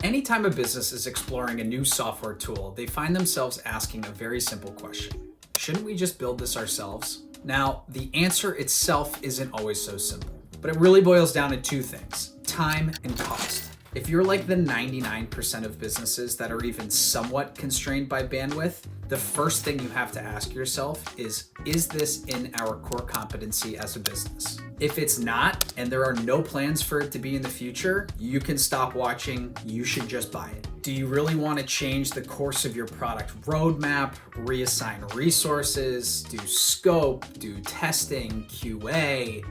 Anytime a business is exploring a new software tool, they find themselves asking a very simple question. Shouldn't we just build this ourselves? Now, the answer itself isn't always so simple, but it really boils down to two things: time and cost. If you're like the 99% of businesses that are even somewhat constrained by bandwidth, the first thing you have to ask yourself is this in our core competency as a business? If it's not, and there are no plans for it to be in the future, you can stop watching. You should just buy it. Do you really want to change the course of your product roadmap, reassign resources, do scope, do testing, QA,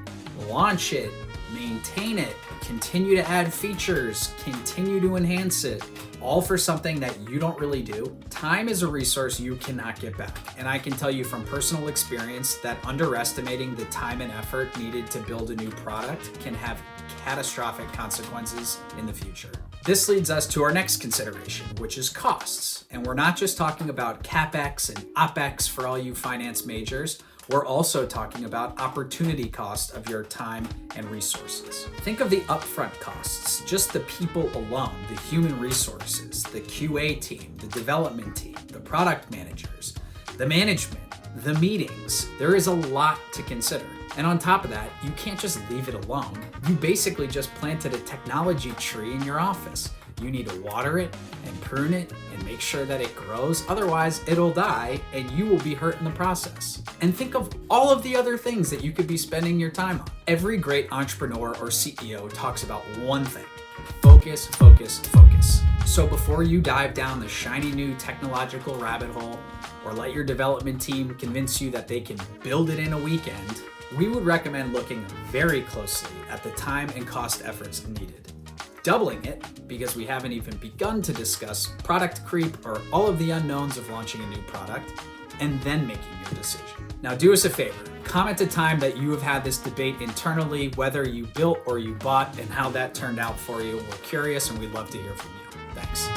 launch it, maintain it, continue to add features, continue to enhance it, all for something that you don't really do? Time is a resource you cannot get back. And I can tell you from personal experience that underestimating the time and effort needed to build a new product can have catastrophic consequences in the future. This leads us to our next consideration, which is costs. And we're not just talking about CapEx and OpEx for all you finance majors. We're also talking about opportunity cost of your time and resources. Think of the upfront costs, just the people alone, the human resources, the QA team, the development team, the product managers, the management, the meetings. There is a lot to consider. And on top of that, you can't just leave it alone. You basically just planted a technology tree in your office. You need to water it and prune it and make sure that it grows. Otherwise, it'll die and you will be hurt in the process. And think of all of the other things that you could be spending your time on. Every great entrepreneur or CEO talks about one thing: focus, focus, focus. So before you dive down the shiny new technological rabbit hole or let your development team convince you that they can build it in a weekend, we would recommend looking very closely at the time and cost efforts needed. Doubling it, because we haven't even begun to discuss product creep or all of the unknowns of launching a new product, and then making your decision. Now do us a favor, comment a time that you have had this debate internally, whether you built or you bought, and how that turned out for you. We're curious and we'd love to hear from you. Thanks.